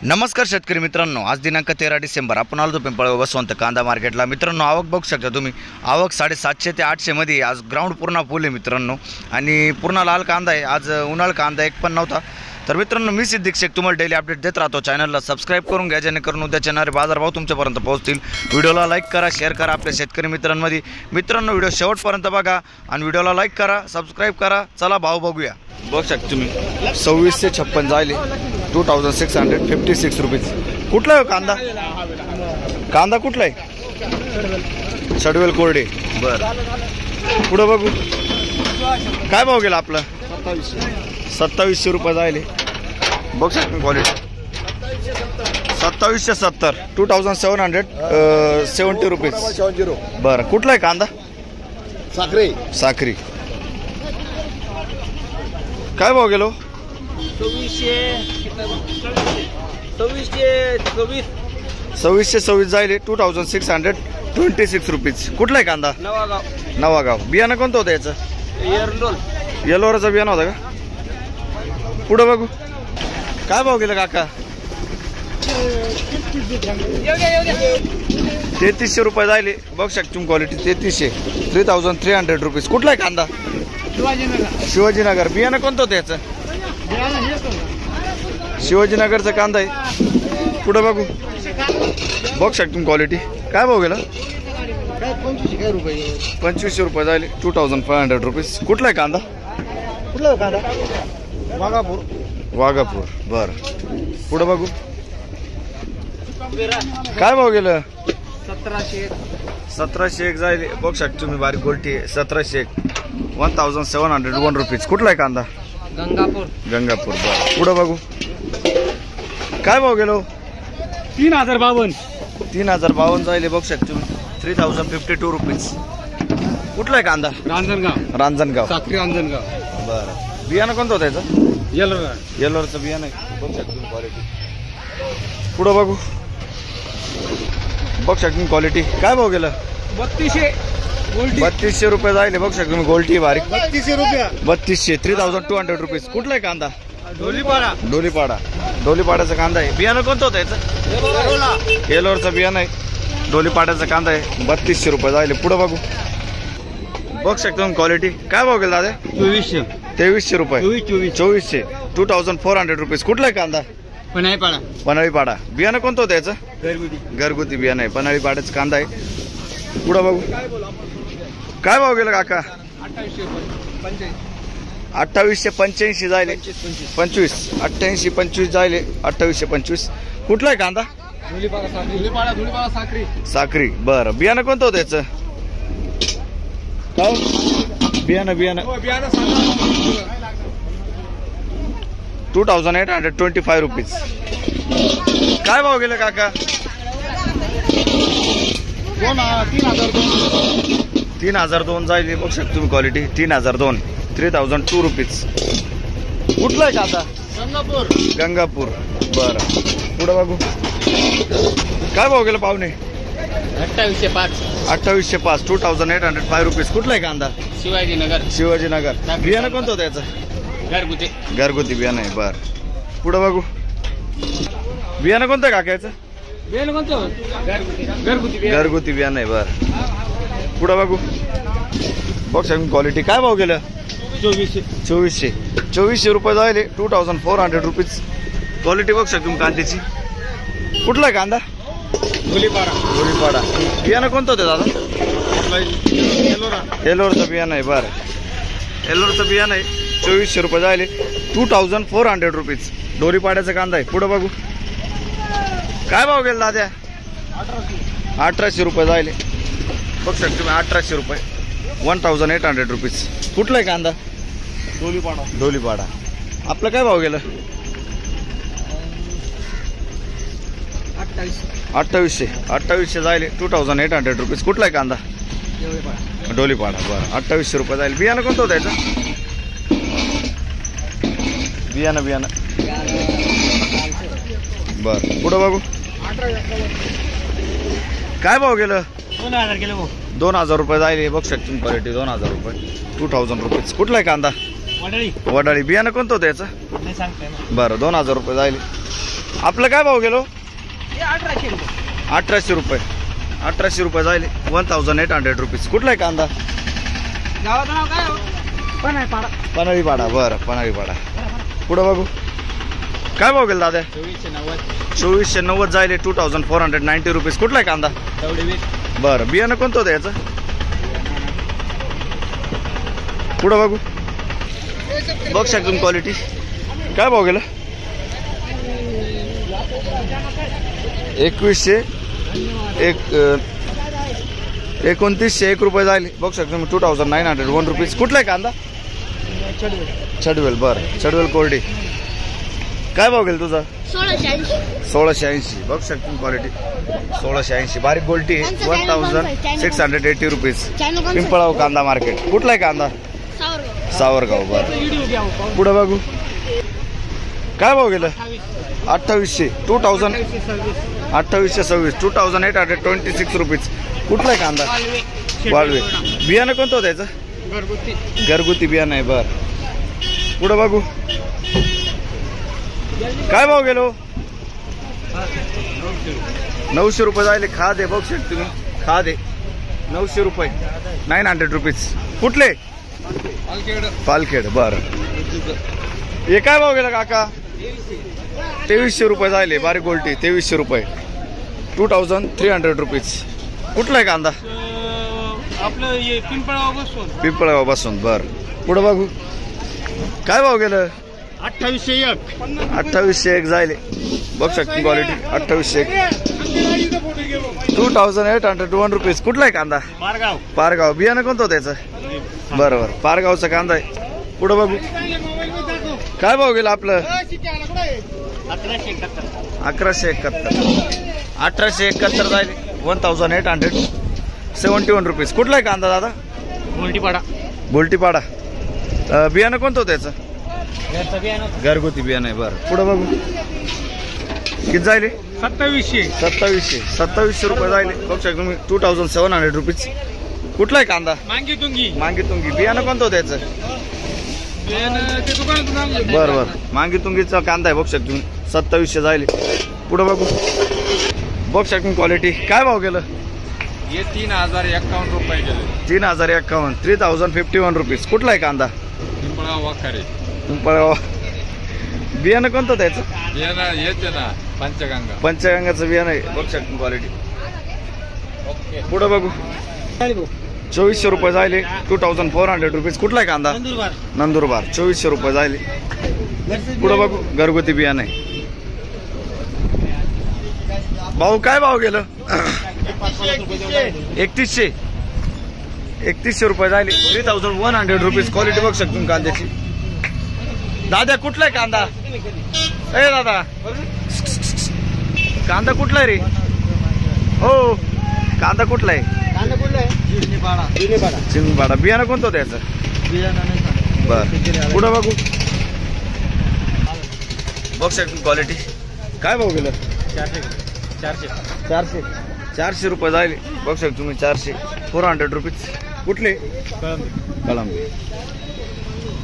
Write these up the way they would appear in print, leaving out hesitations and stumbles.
नमस्कार शेतकरी मित्रांनो, आज दिनांक 13 डिसेंबर आपण आलो पिंपळगाव बसवंत कांदा मार्केटला। मित्रांनो, आवक बघू शकता तुम्ही, आवक 750 ते 800 मध्ये। आज ग्राउंड पूर्ण फुल आहे मित्रांनो, आणि पूर्ण लाल कांदा आहे। आज उन्हाळ कांदा एक पण नव्हता। तर मित्रांनो, मी सिद्दीक शेख तुम्हाला डेली अपडेट देत राहतो। चॅनलला सबस्क्राइब करून घ्या, जेणेकरून उद्याचे येणारे बाजारभाव तुमच्यापर्यंत पोहोचतील। व्हिडिओला लाईक करा, शेअर करा आपल्या शेतकरी मित्रांमध्ये। मित्रांनो, व्हिडिओ शेवटपर्यंत बघा आणि व्हिडिओला लाईक करा, सबस्क्राइब करा। चला भाव बघूया। बघू शकता तुम्ही 2656 जायले 2656 रुपीज। कुठला आहे कांदा? कांदा कुठला आहे? शडवेल कोरडे। बरं, पुढं बघू काय भाव गेला आपला? 2700 रुपये जायले। बघू शकता क्वालिटी 2770 2770 रुपीज। बरं, कुठला आहे कांदा? साखरे साखरी। काय भाव गेलो? 2626 जायले 2626 रुपीज। कुठला आहे कांदा? नवागाव। बियाणं कोणतं होतं याचं? येलोराचं बियाणं होतं का? पुढं बघू काय भाव गेलं काका? 3300 रुपये जायले। बघू शकता तुम्ही क्वालिटी 3300 रुपीज। कुठला आहे कांदा? शिवाजीनगर। बियाणं कोणतं होतं याचं? शिवाजीनगरचा कांदा आहे। पुढं बघू बघू शकता तुम्ही क्वालिटी काय भाव गेला? 2500 रुपये जायले 2500 रुपीज। कुठला आहे कांदा? वाघापूर। बर, पुढं बघू काय भाव गेलं? 1701 जायले। बघू शकता तुम्ही बारीक गोल्टी 1701 1701 रुपीज। कुठला आहे कांदा? गंगापूर। बर, पुढं बघू काय भाव गेलो? 3052 जायले। बघू शकता तुम्ही 3052 रुपीज। कुठला आहे कांदा? रांजणगाव। साखरे रांजणगाव। बरं, बियाणं कोणतं होतं याचं? येलोरचं बियाणं आहे। बघू शकता तुम्ही क्वालिटी। पुढं बघू बघू शकता तुम्ही क्वालिटी काय भाव गेलं? 3200 रुपये जायले। बघू शकता तुम्ही गोल्टी बारीक 3200 3200 रुपीज। कुठला आहे कांदा? डोलीपाड्याचा कांदा आहे। बियाणं कोणतं होतं याचं? येलोरचं बियाणं आहे। डोलीपाड्याचा कांदा आहे। 3200 रुपये जायले। पुढं बघू बघू शकता तुम्ही क्वालिटी काय भाव गेला दादा? 2300 रुपये 2400 2400 रुपीज। कुठला आहे कांदा? पन्हाळीपाडा। बियाणं कोणतं होतं याचं? घरगुती बियाणं आहे। पन्हाळीपाड्याचा कांदा आहे। पुढं बघू काय भाव गेला काका? 2885 जायले। 25 जायले 2825। कुठला आहे कांदा? साखरी। बरं, बियाणं कोणतं होतं याचं? बियाणं 2825 रुपीज। काय भाव गेलं काका? 3002 जायले। बघू शकता तुम्ही क्वालिटी 3002 रुपीज। कुठला आहे कांदा? गंगापूर। बरं, पुढं बघू काय भाव गेलं पाहुणे? 2805 2805 रुपीज। कुठला आहे कांदा? शिवाजीनगर। बियाणं कोणतं होतं याचं? घरगुती बियाणं आहे। बरं, पुढं बघू बियाणं कोणतं काका याचं? घरगुती बियाणं आहे। बरं, पुढं बघू बघू शकता क्वालिटी काय भाव गेलं? 2400 रुपये जायले 2400 रुपीज। क्वालिटी बघू शकता तुम्ही कांद्याची। कुठला आहे कांदा? डोलीपाडा। बियाणं कोणतं होतं दादा? येलोरचं बियाणं आहे। बरं, येलोरचं बियाणं आहे। 2400 रुपये जायले 2400 रुपीज। डोलीपाड्याचा कांदा आहे। पुढं बघू काय भाव गेला दाद्या? 1800 रुपये जायले। बघू शकता तुम्ही 1800 रुपये 1800 रुपीज। कुठला आहे कांदा? डोलीपाडा। आपलं काय भाव गेलं? 2800 जायले 2800 रुपीज। कुठला आहे कांदा? डोलीपाडा। बरं, 2800 रुपये जायले। बियाणं कोणतं होतं याचं? बियाणं बरं, पुढं बघू काय भाव गेलं? 2000 रुपये जायले। बघू शकता तुम्ही क्वालिटी 2000 रुपये 2000 रुपीज। कुठला आहे कांदा? वडाळी। बियाणं कोणतं होतं याचं? बरं, 2000 रुपये जायले। आपलं काय भाव गेलो? 1800 रुपये. 1800 रुपये. 1800 रुपये जायले. 1800 रुपीज. कुठला आहे कांदा? गावाचं नाव काय हो? पन्हाळीपाडा. पन्हाळीपाडा. बरं, पन्हाळीपाडा. पुढं बघू काय भाव गेला दादा? 2490 जायले. 2490 रुपीज. कुठला आहे कांदा? बरं, बियाणं कोणतं होतं याचं? पुढं बघू बघ शकतो तुम्ही क्वालिटी. काय भाव गेला? 2901 रुपये जायले. बघ शकतो तुम्ही. 2901 रुपीज. कुठला आहे कांदा? चडवेल. बरं, चडवेल कोरडी. काय भाव गेला तुझा? 1680. बघ शकतो तुम्ही क्वालिटी. 1680. बारीक गोल्टी 1680 रुपीज. पिंपळाव कांदा मार्केट. कुठला आहे कांदा? सावरगाव. बरं, पुढं बघू काय भाव गेलं? 2800. 2826. 2826 रुपीज. कुठला आहे कांदा? वाळवे. बियाणं कोणतं होतं याचं? घरगुती बियाणं आहे. बरं, पुढं बघू काय भाव गेलो? 900 रुपये जायले. खाद आहे. बघ शकतो तुम्ही. खाद आहे 900 रुपये. 900 रुपीज. कुठले? पालखेड. बरं, हे काय भाव गेला काका? 2300 रुपये जायले. बारीक गोल्टी 2300 रुपये. 2300 रुपीज. कुठला आहे कांदा? आपलं पिंपळगाव बसून. बरं, पुढं बघू काय भाव गेलं? 2801 जायले. बघ शकतो क्वालिटी. 2801. 2801 रुपीज. कुठला आहे कांदा? पारगाव. बियाणं कोणतं होतं त्याचं? बरोबर, पारगावचा कांदा आहे. पुढं बघू काय भाव गेला आपलं? 1171. 1871 जायले. 1871 रुपीज. कुठला आहे कांदा दादा? बोलटीपाडा. बियाणं कोणतं होतं त्याचं? घरगुती बियाणं आहे. बरं, पुढं बघू किती जायले? 2700 रुपये जायले. बघ शकतो तुम्ही. 2700 रुपीज. कुठला आहे कांदा? मांगीतुंगी. बियाणं कोणतं होतं त्याचं? बरं, मांगीतुंगीचा कांदा आहे. बघ शकतो तुम्ही. 2700 जायले. पुढं बघू बघ शकतो क्वालिटी. काय भाव गेलं? 3051 रुपये गेले. 3051. 3051 रुपीज. कुठला आहे कांदा? पिंपळगाव. बियाणं कोणतं त्याचं? येते ना पंचगंगाचं बियाणं आहे. बघ शकतो क्वालिटी. पुढं बघू 2400 रुपये जायले. 2400 रुपीज. कुठला आहे कांदा? नंदुरबार. 2400 रुपये जायले. पुढं बघू घरगुती बियाणं आहे. भाऊ काय भाव गेलं? 3100 रुपये जायले. 3100 रुपीज. क्वालिटी बघ शकतो कांद्याची. दादा कुठला आहे कांदा? ए दादा कांदा कुठला आहे रे? हो, कांदा कुठला आहे? चिमणीपाडा. बियाणं कोणतं होतं याचं? बरं, पुढं बघू बघ शकतो क्वालिटी. काय भाव गेलं? 400 रुपये जायले. बघ शकतो तुम्ही. 400 रुपीज. कुठले? कळंबी.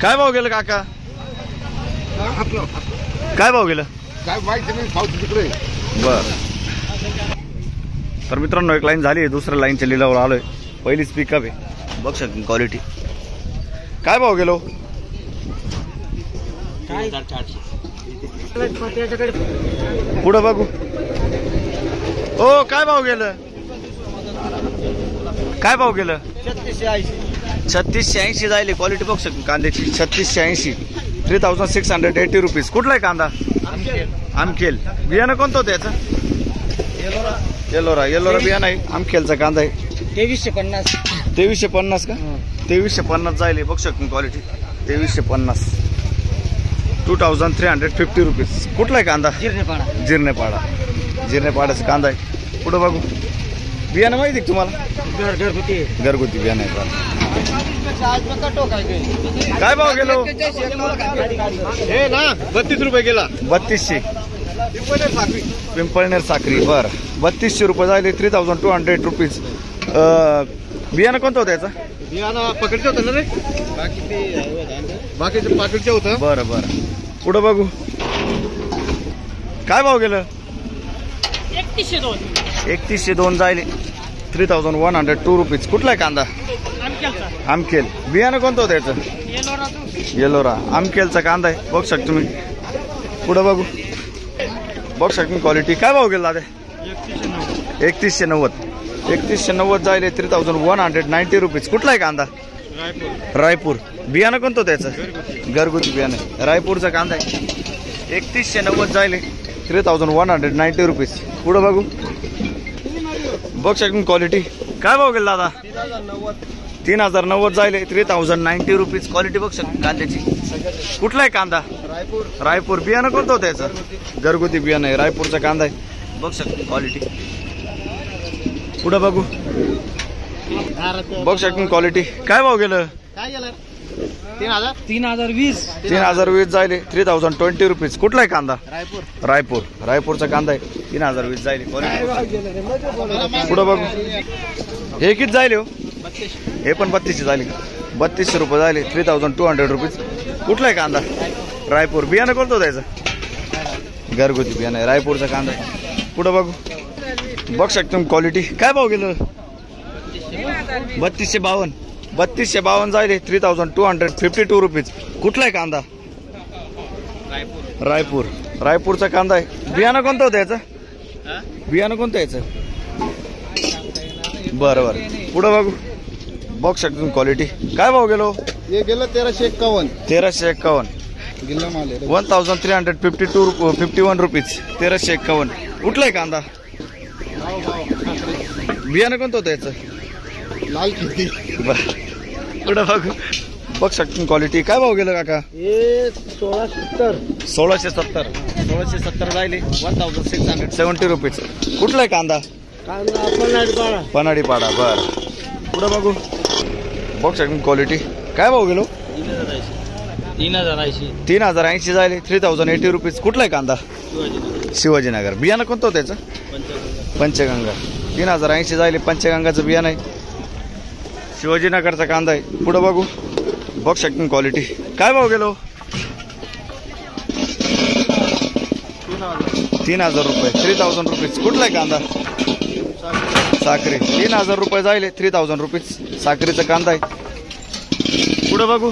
काय भाव गेलं काका? काय भाव गेलं? बर, तर मित्रांनो एक लाईन झाली आहे. दुसऱ्या लाईनच्या लिलावर आलोय. पहिलीच पिकअप आहे. बघ शकतो क्वालिटी. काय भाव गेलो? पुढं बघू. ओ काय भाव गेलं? काय भाव गेलं? 3680 जायले. क्वालिटी बघ शकतो कांद्याची. 3680. 3680 रुपीज. कुठला आहे कांदा? आमखेल. बियाणं कोणतं होतं याचं? येलोरा बियाणं आहे. आमखेलचा कांदा आहे. 2350. 2350 का? 2350 जायले. बघ शकतो क्वालिटी. 2350. 2350 रुपीज. कुठला आहे कांदा? जिरनेपाडाचा कांदा आहे. पुढं बघू. बियाणं माहिती तुम्हाला? घरगुती बियाणं आहे. काय भाव गेलो? 32 रुपये गेला. 3200. पिंपळनेर साखरी. बरं, 3200 रुपये जायले. 3200 रुपीज. बियाणं कोणतं होतं याचं? बियाणं पकडचं होतं ना रे. बाकीचं पाकिटचं होतं. बरं. पुढं बघू काय भाव गेलं? 3102 3102 जाईल. 3102 रुपीज. कुठला आहे कांदा? आमकेलचा आमकेल. बियाणं कोणतं होतं याचं? येलोरा. आमकेलचा कांदा आहे. बघू शकतो तुम्ही. पुढं बघू. बघू शकतो मी क्वालिटी. काय भाव गेला दादा? 3190. 3190 जाईल. 3190 रुपीज. कुठला आहे कांदा? रायपूर. बियाणं कोणतं होतं याचं? घरगुती बियाणं. रायपूरचा कांदा आहे. 3190 जाईल. 3190 रुपीज. पुढं बघू. बघू शकतो क्वालिटी. काय भाव गेला दादा? 3090 जाईल. 3090 रुपीज. क्वालिटी बघू शकतो कांद्याची. कुठला आहे कांदा? रायपूर. बियाणं कोणतं होतं याचं? घरगुती बियाणं आहे. रायपूरचा कांदा आहे. बघू शकतो क्वालिटी. पुढं बघू. बघू शकतो क्वालिटी. काय भाव गेलं? काय गेलं? 3020 3020 जाईल. 3020 रुपीज. कुठला आहे कांदा? रायपूर. रायपूरचा कांदा आहे. 3020 जाईल. पुढं बघू. हे किती जाईल हो? हे पण 3200 झाले. 3200 रुपये झाले. 3200 रुपीज. कुठला आहे कांदा? रायपूर. बियाणं कोणतं द्यायचं? घरगुती बियाणं आहे. रायपूरचा कांदा आहे. पुढं बघू. बघू शकतो क्वालिटी. काय भाव गेलं? 3252. 3252 जाईल. 3252 रुपीज. कुठला आहे कांदा? रायपूर. रायपूरचा कांदा आहे. बियाणं कोणतं होतं याचं? बियाणं कोणतं याचं? बरं बरं. पुढं बघू. बघू शकतो क्वालिटी. काय भाव गेलो? हे गेलं 1351. 1351. गिल्ला माल आहे. 1351 रुपीज. 1351. कुठला आहे कांदा? बियाणं कोणतं होतं याचं? लाल किती. बरं. पुढं बघू. बघू शकतो क्वालिटी. काय भाव गेलं काका? हे 1670. 1670 जायले. 1670 रुपीज. कुठला आहे कांदा? कांदा आपण पन्हाडी पाडा. बर. पुढं बघू. बघू शकतो क्वालिटी. काय भाव गेलो? 3080 3080 जायले. 3080 रुपीज. कुठला आहे कांदा? शिवाजीनगर. बियाणं कोणतं होतं याचं? पंचगंगा. 3080 जायले. पंचगंगाचं बियाणं आहे. शिवाजीनगरचा कांदा आहे. पुढं बघू. बघू शकतो क्वालिटी. काय भाव गेलो? 3000 रुपये. 3000 रुपीज. कुठला आहे कांदा? साखरी. 3000 रुपये जायले. 3000 रुपीज. साखरीचा कांदा आहे. पुढं बघू.